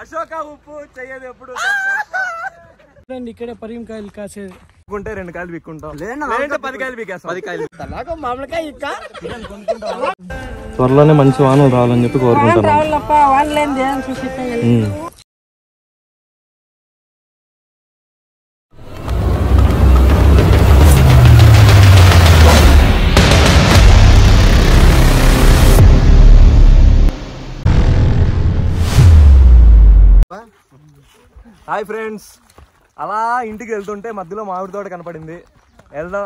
అశోక ఉప్పు చెయ్యదు ఎప్పుడు ఇక్కడే పరిమకాయలు కాసేది కుంటే 2 కాయలు పిక్కుంటాం లేదంటే 10 కాయలు పీకేస్తాం 10 కాయలు మామిడికాయ త్వరలోనే మంచి వానలు రావాలని చెప్పి కోరుకుంటున్నాం హాయ్ ఫ్రెండ్స్, అలా ఇంటికి వెళ్తుంటే మధ్యలో మామిడి తోట కనపడింది. వెళ్దాం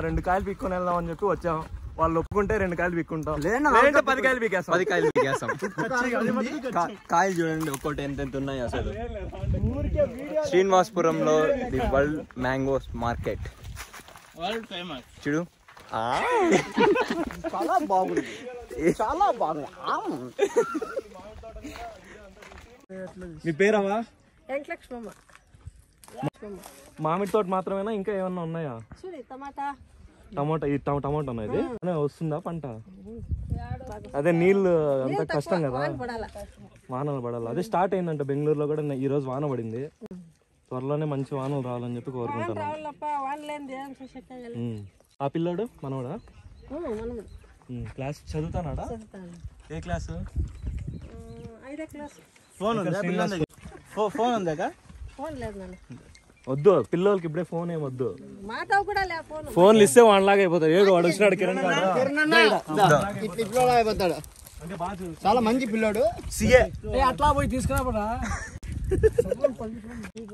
2 కాయలు పిక్కొని వెళ్దాం అని చెప్పి వచ్చాం. వాళ్ళు ఒప్పుకుంటే 2 కాయలు పిక్కుంటాం లేదంటే 10 కాయలు పీకేస్తాం 10 కాయలు పీకేస్తాం. కాయలు చూడండి ఒక్కోటి ఎంత ఉన్నాయి అసలు. శ్రీనివాసపురంలో ది వరల్డ్ మ్యాంగోస్ మార్కెట్ చూడు. చాలా బాగుంది, చాలా బాగుంది. మీ పేరమ్మా? వెంకటలక్ష్మమ్మ. మామిడి తోట మాత్రమేనా ఇంకా ఏమన్నా ఉన్నాయా? టమాటా టమాటా ఉన్నది వస్తుందా పంట? అదే నీళ్ళు అంత కష్టం కదా, వానలు పడాలి. అదే స్టార్ట్ అయిందంట బెంగళూరులో కూడా ఈ రోజు వాన పడింది. త్వరలోనే మంచి వానలు రావాలని చెప్పి కోరుకుంటున్నాను. ఆ పిల్లోడు మనోడా? క్లాస్ చదువుతానాడా? ఏ క్లాసు? ఫోన్ ఉందా? వద్దు పిల్లలకి ఇప్పుడే ఫోన్ ఏమొద్దు. ఫోన్లు ఇస్తే వాడిలాగా అయిపోతాడు. ఏడు వాడు వచ్చినాడు కిరణ్ అయిపోతాడు. చాలా మంచి పిల్లోడు. అట్లా పోయి తీసుకురాబడా.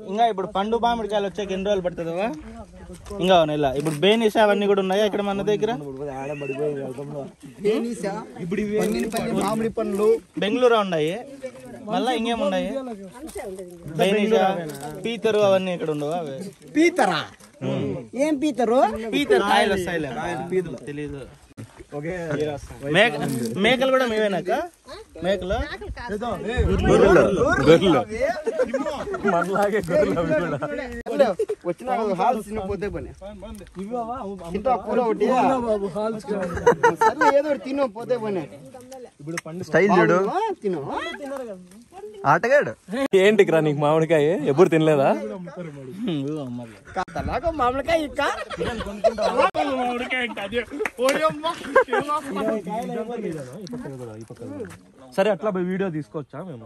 ఇంకా ఇప్పుడు పండు మామిడికాయలు వచ్చాక ఎన్ని రోజులు పడుతుందా? ఇంకా నెల. ఇప్పుడు బేనీసా అవన్నీ కూడా ఉన్నాయా ఇక్కడ మన దగ్గర? మామిడి పండ్లు బెంగళూరు ఉన్నాయి. మళ్ళా ఇంకేమున్నాయి? బేనీసా, పీతరు అవన్నీ ఇక్కడ ఉండవు. అవి పీతరా? ఏం పీతరు? పీతరు కాయలు వస్తాయి తెలీదు. మేకలు కూడా మేవేనాక? మేకలు వచ్చిన పని ఏదో తినో పోతే పని. స్టైల్ చూడు, ఆటగాడు. ఏంటికి రా నీకు మామిడికాయ? ఎప్పుడు తినలేదా? మామిడికాయ సరే అట్లా వీడియో తీసుకోవచ్చా మేము?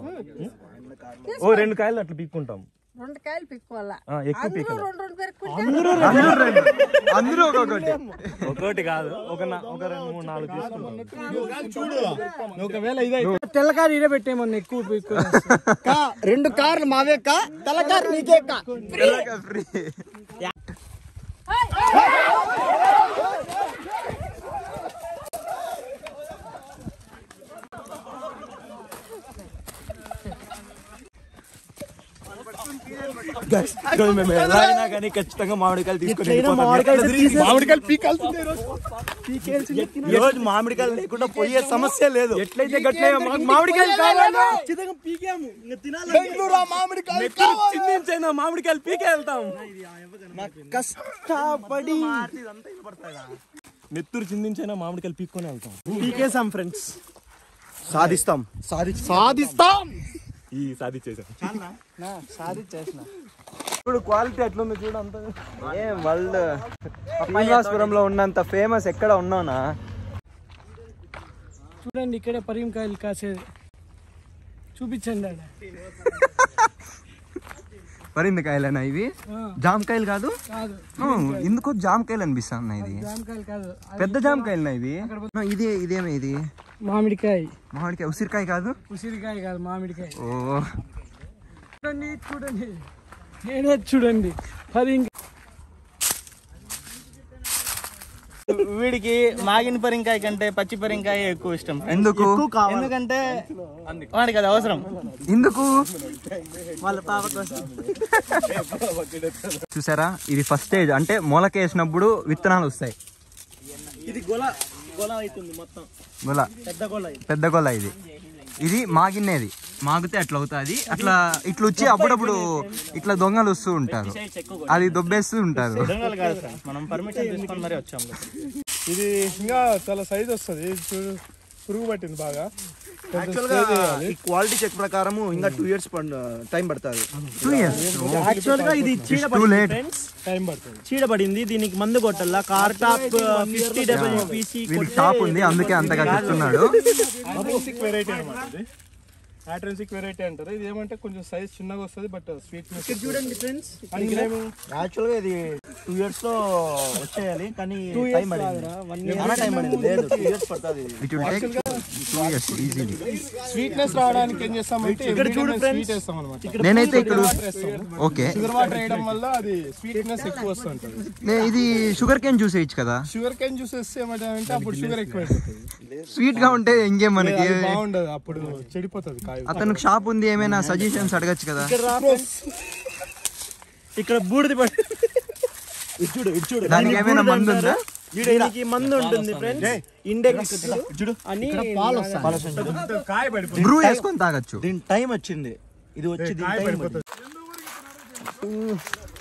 ఓ 2 కాయలు అట్లా పీక్కుంటాం. 2 కాయలు పిక్కోవాలా? ఎక్కువ పీకాలి. అందరూ ఒక్కొక్కటి కాదు, ఒక 2, 3, 4 తీసుకుంటాం. చూడు, ఒకవేళ తెల్లకారు ఇదే పెట్టేమన్నా ఎక్కువ 2 కార్లు మావే కా, తెల్లకారు నీకే కా. మేము ఎలా అయినా కానీ ఖచ్చితంగా మామిడికాయలు తీసుకుని మామిడికాయలు పీకాల్సిందే. మామిడికాయలు లేకుండా పోయే సమస్య లేదు. ఎట్లయితే మామిడికాయలు చిందించైనా మామిడికాయలు పీకే వెళ్తాం. కష్టపడి నెత్తురు చిందించైనా మామిడికాయలు పీక్కొని వెళ్తాం. పీకేసాం ఫ్రెండ్స్. సాధిస్తాం. సాధించేసిన ఇప్పుడు క్వాలిటీ ఎట్లుంది చూడు. అంత వరల్డ్ శ్రీనివాసపురంలో ఉన్నంత ఫేమస్ ఎక్కడ ఉన్నావునా? చూడండి ఇక్కడే పరిమకాయలు కాసేది. చూపించండి. పరిమికాయలేనా ఇవి? జామకాయలు కాదు? ఎందుకో జామకాయలు అనిపిస్తాయి. ఇది పెద్ద జామకాయలునా ఇవి? ఇదేమి ఇది? మామిడికాయ. ఉసిరికాయ కాదు? ఉసిరికాయ కాదు, మామిడికాయ. ఓ చూడండి నేనే చూడండి. వీడికి మాగిన పరింకాయ కంటే పచ్చి పరింకాయ ఎక్కువ ఇష్టం. ఎందుకంటే వాడికి అది అవసరం. ఎందుకు? వాళ్ళ పాప కోసం. చూసారా, ఇది ఫస్ట్ స్టేజ్. అంటే మొలకేసినప్పుడు విత్తనాలు వస్తాయి. ఇది గొల అవుతుంది మొత్తం. పెద్ద గొల ఇది మాగినేది. మాగితే అట్లా అవుతుంది. ఇట్లా వచ్చి అప్పుడప్పుడు ఇట్లా దొంగలు వస్తూ ఉంటారు, అది దొబ్బేస్తూ ఉంటారు. మనం పర్మిషన్ తీసుకొని మరీ వచ్చాము. ఇది ఇంకా చాలా సైజ్ వస్తుంది. పురుగు పట్టింది బాగా. యాక్చువల్ గా ఈ క్వాలిటీ చెక్ ప్రకారం ఇంకా 2 years టైం పడుతుంది. 2 years యాక్చువల్ గా ఇది చీడపడింది. దీనికి మందు కొట్టాల. కార్ టాప్ 50 WPC షాప్ ఉంది, అందుకే అంతగా చెప్తున్నాడు. ఆట్రెన్సిక్ వెరైటీ అంటారు. ఇది ఏమంటే కొంచెం సైజ్ చిన్నగా వస్తుంది, బట్ స్వీట్నెస్ చూడండి ఫ్రెండ్స్. యాక్చువల్ గా ఇది 2 years లో వచ్చేయాలి, కానీ టైం పడింది. లేదు 2 years పడుతుంది. స్వీట్నెస్ రావడానికి ఏం చేస్తామంటే ఇక్కడ చూడు ఫ్రెండ్స్ వేస్తాం అన్నమాట. నేనైతే ఇక్కడ ఓకే షుగర్ వాటర్ వేయడం వల్ల అది స్వీట్నెస్ ఎక్కువ వస్తుంటది. ఇది షుగర్ కేన్ జ్యూస్ వేయచ్చు కదా. షుగర్ కేన్ జ్యూస్ వేస్తే ఏమంటే అప్పుడు షుగర్ ఎక్కువ అయిపోతుంది. స్వీట్ గా ఉంటే ఇంకేం మనకి బాగుండదు, అప్పుడు చెడిపోతుంది కాయ. అతనికి షాప్ ఉంది, ఏమైనా సజెషన్స్ అడగచ్చు కదా. ఇక్కడ బూడిది పడి చూడు దానికి ఏమైనా మందు ఉందా? దీనికి మందు ఉంటుంది ఫ్రెండ్స్. ఇండెక్స్ అని బ్రూ వేసుకొని తాగొచ్చు. దీని టైం వచ్చింది, ఇది వచ్చి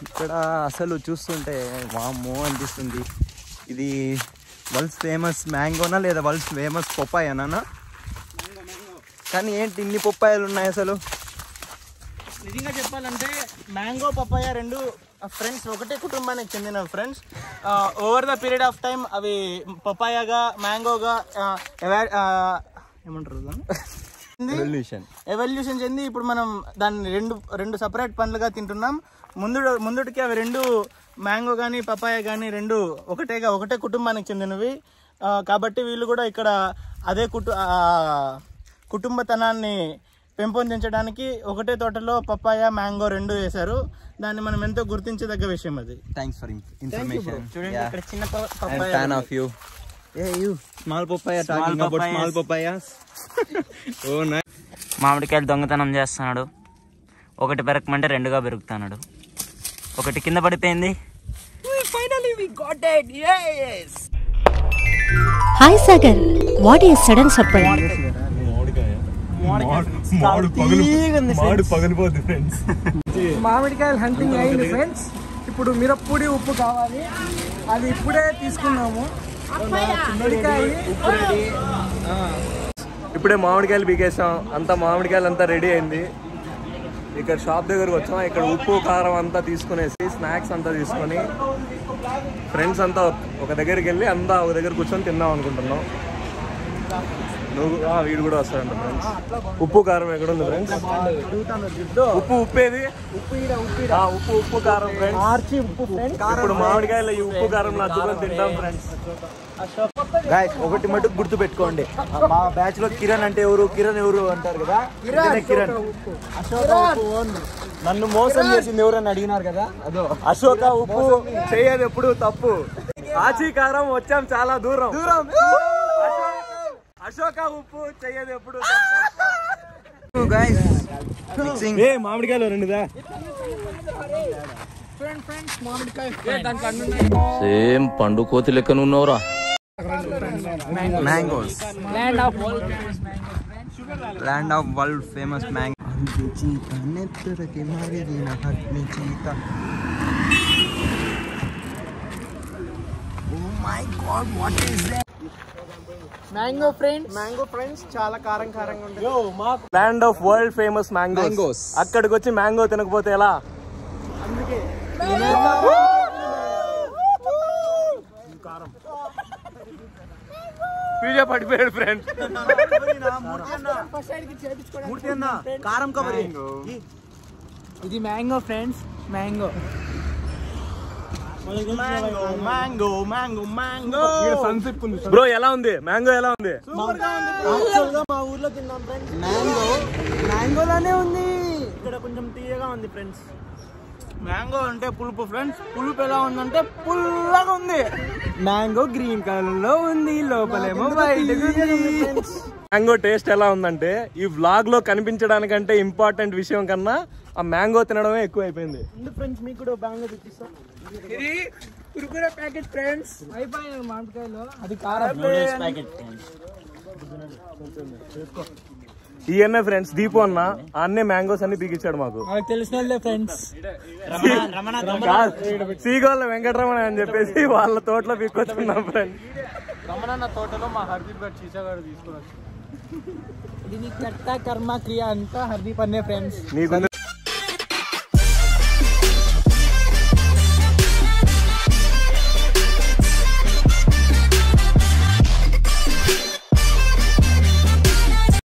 ఇక్కడ అసలు చూస్తుంటే వామ్మో అనిపిస్తుంది. ఇది వరల్డ్స్ ఫేమస్ మ్యాంగోనా లేదా వరల్డ్స్ ఫేమస్ పప్పాయనా? కానీ ఏంటి ఇన్ని పప్పాయలు ఉన్నాయి అసలు? నిజంగా చెప్పాలంటే మ్యాంగో పపాయ రెండు ఫ్రెండ్స్ ఒకటే కుటుంబానికి చెందిన friends. Over the period of time అవి పపాయగా మ్యాంగోగా ఏమంటారు ఎవల్యూషన్ చెంది ఇప్పుడు మనం దాన్ని రెండు సపరేట్ పండ్లుగా తింటున్నాం. ముందుటికి అవి రెండు మ్యాంగో కానీ పపాయ కానీ రెండు ఒకటే కుటుంబానికి చెందినవి. కాబట్టి వీళ్ళు కూడా ఇక్కడ అదే కుటుంబతనాన్ని పెంపొందించడానికి ఒకటే తోటలో పపాయ మ్యాంగో రెండు వేశారు. దాన్ని మనం ఎంతో గుర్తించదగ్గ విషయం అది. Thanks for information. చూడండి ఇక్కడ చిన్న papaya. Fan of you. Small papaya, talking about small papayas. Oh nice. మామిడికాయలు దొంగతనం చేస్తున్నాడు. ఒకటి పెరగమంటే రెండుగా పెరుగుతున్నాడు. ఒకటి కింద పడిపోయింది. Hi Sagar, what is sudden surprise? మామిడికాయలు హంటింగ్ అయింది ఫ్రెండ్స్. ఇప్పుడు మిరప్పొడి ఉప్పు కావాలి, అది ఇప్పుడే తీసుకున్నాము. ఇప్పుడే మామిడికాయలు పీకేసాం. అంతా మామిడికాయలు అంతా రెడీ అయింది. ఇక్కడ షాప్ దగ్గరకు వచ్చాం. ఇక్కడ ఉప్పు కారం అంతా తీసుకునేసి స్నాక్స్ అంతా తీసుకొని ఫ్రెండ్స్ అంతా ఒక దగ్గరికి వెళ్ళి అంతా ఒక దగ్గర కూర్చొని తిందాం అనుకుంటున్నాం. వీడు కూడా వస్తాడంట ఫ్రెండ్స్. ఉప్పు కారం ఎక్కడ ఉంది ఫ్రెండ్స్? ఉప్పేది ఉప్పు కారం ఫ్రెండ్స్. ఇప్పుడు మామిడికాయలు ఈ ఉప్పు కారం అద్దుకొని తింటాం ఫ్రెండ్స్. గాయ్స్ ఒకటి మటుకు గుర్తు పెట్టుకోండి, మా బ్యాచ్ లో కిరణ్ అంటే ఎవరు అంటారు కదా. కిరణ్ నన్ను మోసం చేసింది ఎవరని అడిగినారు కదా, అదో అశోక ఉప్పు చేయదు ఎప్పుడు తప్పు. ఆచి కారం వచ్చాం చాలా దూరం. అశోక ఉప్పు చెయ్యదు ఎప్పుడు. మామిడికాయలు రెండుదా సేమ్ పండు కోతి లెక్కన ఉన్నవరా. Mangoes, land of world famous mango. Mango friends చాలా కారంగా ఉంటుంది. Land of world famous mangoes. అక్కడికి వచ్చి మ్యాంగో తినకపోతే ఎలా? అందుకే పడిపోయాడు ఫ్రెండ్స్. కారం కవర్. ఇది మ్యాంగో ఫ్రెండ్స్, మ్యాంగో. బ్రో ఎలా ఉంది మ్యాంగో? ఎలా ఉంది? మా ఊర్లో తిన్నాం ఫ్రెండ్స్. మ్యాంగోలానే ఉంది. ఇక్కడ కొంచెం తీయగా ఉంది ఫ్రెండ్స్. మ్యాంగో అంటే పులుపు ఫ్రెండ్స్. పులుపు ఎలా ఉందంటే పుల్లగా ఉంది. మ్యాంగో గ్రీన్ కలర్ లో ఉంది, లోపలేమో వైట్. మ్యాంగో టేస్ట్ ఎలా ఉందంటే ఈ వ్లాగ్ లో కనిపించడానికంటే ఇంపార్టెంట్ విషయం కన్నా ఆ మ్యాంగో తినడమే ఎక్కువ అయిపోయింది. ఫ్రెండ్స్ మీకు కూడా మ్యాంగో తెప్పిస్తా. ఇది కురుకురే ప్యాకెట్ ఫ్రెండ్స్. అయిపోయిన మామిడికాయలు అది కారం ప్యాకెట్. ఈయన్నే ఫ్రెండ్స్ దీపు అన్న. అన్నే మ్యాంగోస్ అన్ని పీకిచ్చాడు మాకు. తెలిసిన ఫ్రెండ్స్. సీగోళ్ళ వెంకటరమణ అని చెప్పేసి వాళ్ళ తోటలో పీక్కొచ్చుకున్నాం ఫ్రెండ్స్. రమణన్న తోటలో మా హర్దీప్ గారు చీచగాడు తీసుకుని విధిని కర్త కర్మ క్రియ అంతా హర్దీప్ అనే ఫ్రెండ్స్.